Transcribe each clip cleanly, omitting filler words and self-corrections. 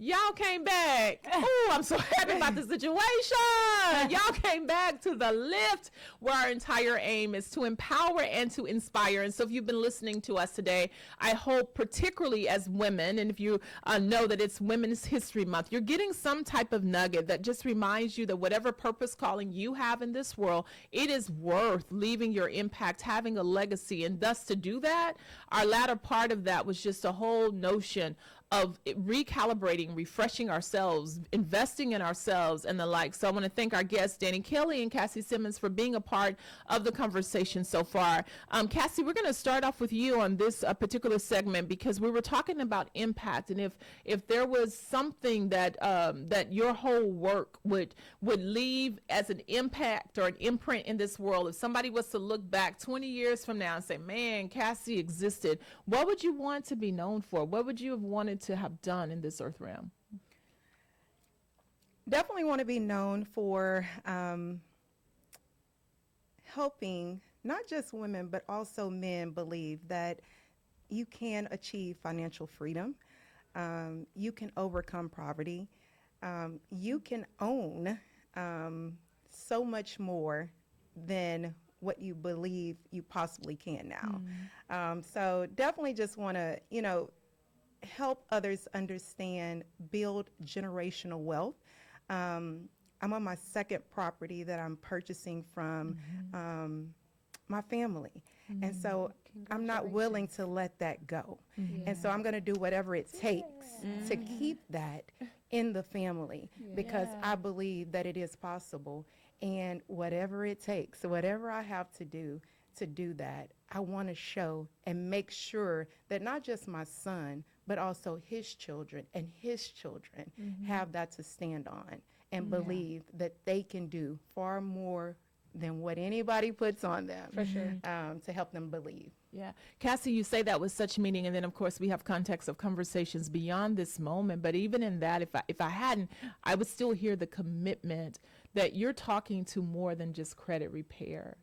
Y'all came back. Oh, I'm so happy about the situation. Y'all came back to the lift, where our entire aim is to empower and to inspire. And so if you've been listening to us today, I hope particularly as women, and if you know that it's Women's History Month, you're getting some type of nugget that just reminds you that whatever purpose calling you have in this world, it is worth leaving your impact, having a legacy. And thus to do that, our latter part of that was just a whole notion of recalibrating, refreshing ourselves, investing in ourselves, and the like. So I want to thank our guests, Danny Kelly and Cassie Simmons, for being a part of the conversation so far. Cassie, we're going to start off with you on this particular segment, because we were talking about impact, and if there was something that that your whole work would leave as an impact or an imprint in this world, if somebody was to look back 20 years from now and say, man, Cassie existed, what would you want to be known for? What would you have wanted to have done in this earth realm? Definitely want to be known for helping not just women, but also men believe that you can achieve financial freedom. You can overcome poverty. You can own so much more than what you believe you possibly can now. So definitely just want to, help others understand, build generational wealth. I'm on my second property that I'm purchasing from my family. And so I'm not willing to let that go. And so I'm going to do whatever it takes to keep that in the family, because I believe that it is possible. And whatever it takes, whatever I have to do that, I want to show and make sure that not just my son, but also his children and his children have that to stand on and believe that they can do far more than what anybody puts on them. For sure. To help them believe. Yeah. Cassie, you say that with such meaning. And then, of course, we have context of conversations beyond this moment. But even in that, if I hadn't, I would still hear the commitment that you're talking to more than just credit repair.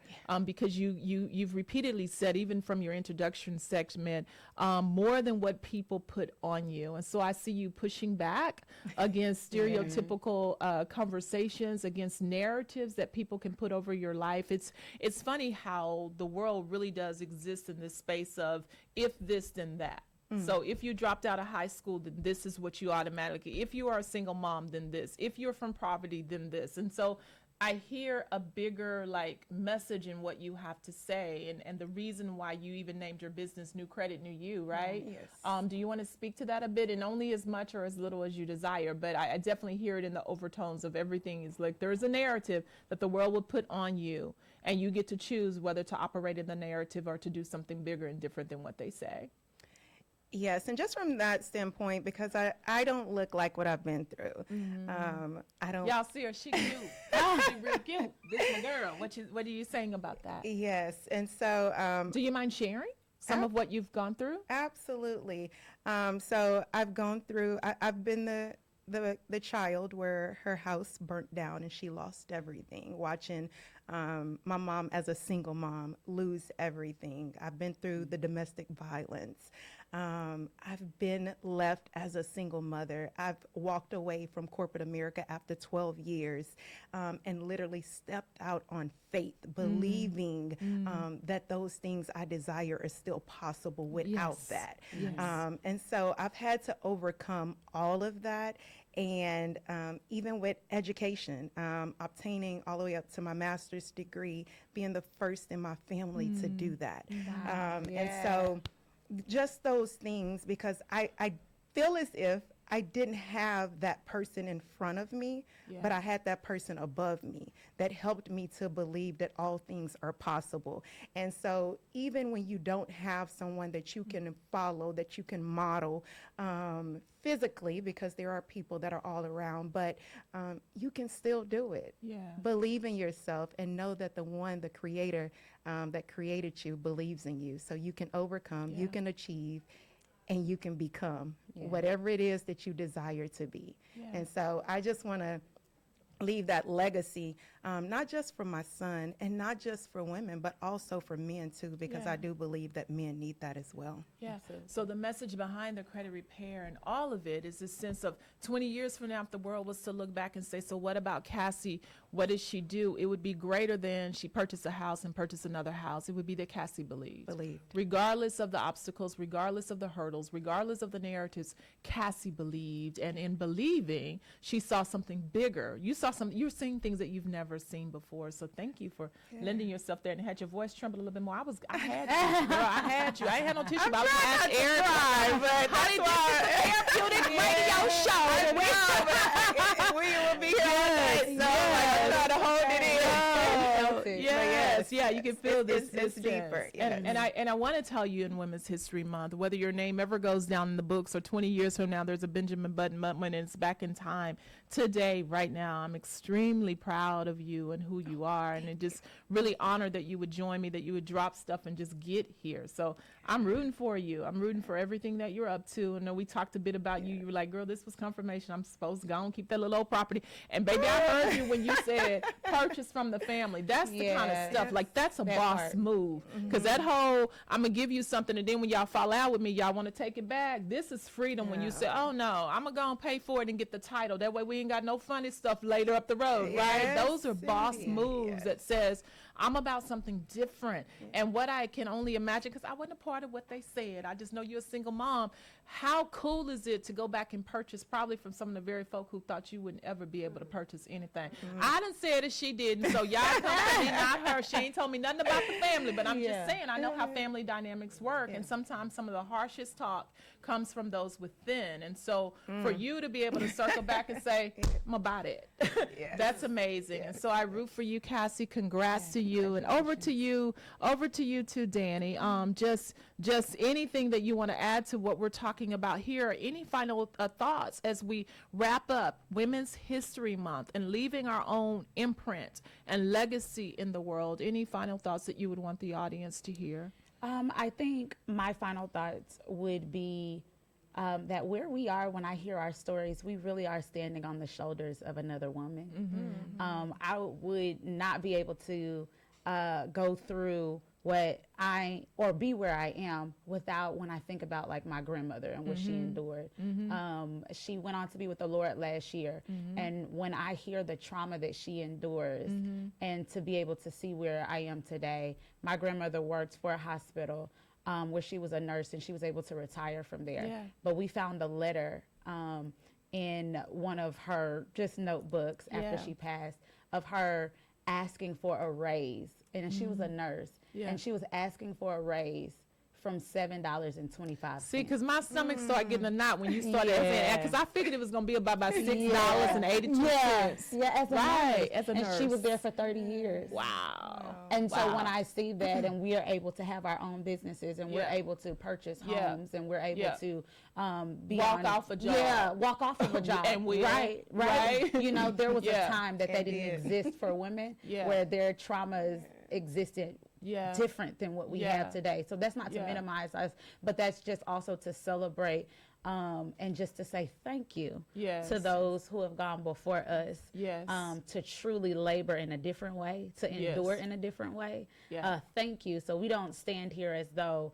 Because you've repeatedly said, even from your introduction segment, more than what people put on you. And so I see you pushing back against stereotypical conversations, against narratives that people can put over your life. It's funny how the world really does exist in this space of if this, then that. So if you dropped out of high school, then this is what you automatically, if you are a single mom, then this, if you're from poverty, then this. And so I hear a bigger message in what you have to say, and the reason why you even named your business New Credit, New You, right? Yes. Do you want to speak to that a bit, and only as much or as little as you desire? But I definitely hear it in the overtones of everything. Is like there's a narrative that the world will put on you, and you get to choose whether to operate in the narrative or to do something bigger and different than what they say. Yes, and just from that standpoint, because I don't look like what I've been through. I don't. Y'all see her, she cute. She real cute. This my girl. What are you saying about that? Yes, and so. Do you mind sharing some of what you've gone through? Absolutely. So I've gone through. I've been the child where her house burnt down and she lost everything. Watching my mom as a single mom lose everything. I've been through the domestic violence. I've been left as a single mother. I've walked away from corporate America after 12 years and literally stepped out on faith, believing that those things I desire are still possible without that. And so I've had to overcome all of that. And even with education, obtaining all the way up to my master's degree, being the first in my family to do that. And so just those things, because I feel as if I didn't have that person in front of me, but I had that person above me that helped me to believe that all things are possible. And so even when you don't have someone that you can follow, that you can model physically, because there are people that are all around, but you can still do it. Believe in yourself and know that the creator that created you believes in you. So you can overcome, you can achieve, and you can become whatever it is that you desire to be. And so I just want to leave that legacy not just for my son and not just for women, but also for men too, because Yeah. I do believe that men need that as well. Yeah. So the message behind the credit repair and all of it is this sense of 20 years from now, if the world was to look back and say, so what about Cassie? What did she do? It would be greater than she purchased a house and purchased another house. It would be that Cassie believed. Regardless of the obstacles, regardless of the hurdles, regardless of the narratives, Cassie believed. And in believing, she saw something bigger. You're seeing things that you've never seen before. So thank you for lending yourself there and had your voice tremble a little bit more. I had you, girl. I had you. I ain't had no tissue, but I was going to ask Eric. But Honey, this is the therapeutic radio show. We will be here all night, so I'm trying to hold it in. Yes, yeah, you can feel this. It's deeper. Yes. And I want to tell you in Women's History Month, whether your name ever goes down in the books or 20 years from now, there's a Benjamin Button when it's back in time. Today, right now, I'm extremely proud of you and who you are, and it just really honored that you would join me, that you would drop stuff and just get here. So I'm rooting for you. I'm rooting for everything that you're up to. I know we talked a bit about you. You were like, girl, this was confirmation. I'm supposed to go and keep that little old property. And baby, I heard you when you said purchase from the family. That's the kind of stuff. Like, that's a boss move. Because that whole, I'm going to give you something, and then when y'all fall out with me, y'all want to take it back. This is freedom when you say, oh, no, I'm going to go and pay for it and get the title. That way we ain't got no funny stuff later up the road, right? Those are boss moves that says, I'm about something different. And what I can only imagine, because I wasn't a part of what they said, I just know you're a single mom. How cool is it to go back and purchase probably from some of the very folk who thought you wouldn't ever be able to purchase anything? I done said it, she didn't, so y'all come to me, not her. She ain't told me nothing about the family, but I'm just saying, I know how family dynamics work, and sometimes some of the harshest talk comes from those within. And so for you to be able to circle back and say, I'm about it, that's amazing. And so I root for you, Cassie. Congrats to you, and over to you too, Danny. Just anything that you want to add to what we're talking about here, or any final thoughts as we wrap up Women's History Month and leaving our own imprint and legacy in the world. Any final thoughts that you would want the audience to hear? I think my final thoughts would be that where we are when I hear our stories, we really are standing on the shoulders of another woman. I would not be able to go through or be where I am without, when I think about like my grandmother and what she endured. She went on to be with the Lord last year. And when I hear the trauma that she endures and to be able to see where I am today, my grandmother worked for a hospital where she was a nurse, and she was able to retire from there. But we found a letter in one of her just notebooks after she passed of her asking for a raise. And she was a nurse. And she was asking for a raise from $7.25. See, because my stomach started getting a knot when you started saying, because I figured it was going to be about $6.82. Yes, as a nurse. As a and nurse. she was there for 30 years. Wow. And so when I see that, and we are able to have our own businesses, and we're able to purchase homes, and we're able to walk off a job. Yeah, walk off of a job. And we right. You know, there was a time that they didn't exist for women, where their traumas existed different than what we have today. So that's not to minimize us, but that's just also to celebrate and just to say thank you to those who have gone before us, to truly labor in a different way, to endure in a different way. Thank you. So we don't stand here as though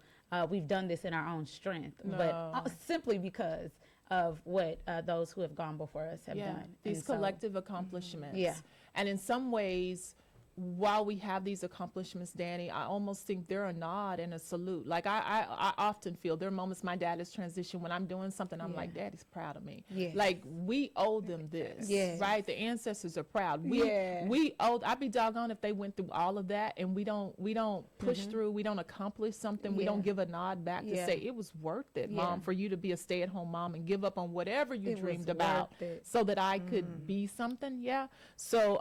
we've done this in our own strength, but simply because of what those who have gone before us have done. These collective accomplishments. And in some ways, while we have these accomplishments, Danny, I almost think they're a nod and a salute. Like I often feel there are moments my dad has transitioned when I'm doing something, I'm like, Daddy's proud of me. Like we owe them this, right? The ancestors are proud. We owe. I'd be doggone if they went through all of that and we don't push through, we don't accomplish something, we don't give a nod back to say it was worth it, Mom, for you to be a stay-at-home mom and give up on whatever you dreamed about so that I could be something. So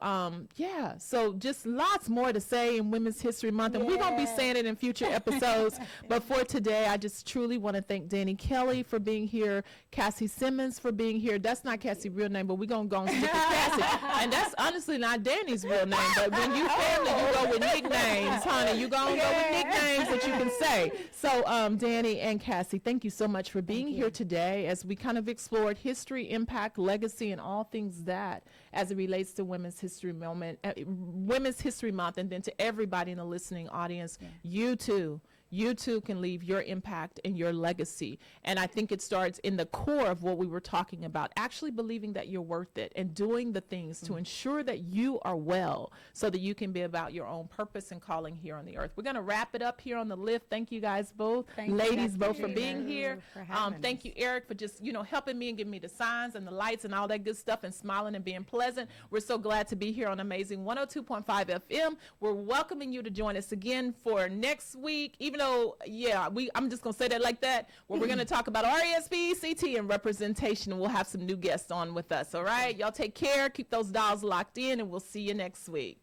so just lots more to say in Women's History Month, and we're going to be saying it in future episodes. But for today, I just truly want to thank Danny Kelly for being here, Cassie Simmons for being here. That's not Cassie's real name, but we're going to go and stick with Cassie. And that's honestly not Danny's real name. But when you family, you go with nicknames, honey. You going to go with nicknames that you can say. So, Danny and Cassie, thank you so much for being here today as we kind of explored history, impact, legacy, and all things that as it relates to Women's History Month, and then to everybody in the listening audience, you too can leave your impact and your legacy. And I think it starts in the core of what we were talking about, actually believing that you're worth it and doing the things to ensure that you are well so that you can be about your own purpose and calling here on the earth. We're going to wrap it up here on the lift. Thank you guys both, ladies both, for being here. Thank you, Eric, for just, helping me and giving me the signs and the lights and all that good stuff and smiling and being pleasant. We're so glad to be here on Amazing 102.5 FM. We're welcoming you to join us again for next week, even though, I'm just going to say that like that, where we're going to talk about RESPCT and representation, and we'll have some new guests on with us, all right? Y'all take care, keep those dials locked in, and we'll see you next week.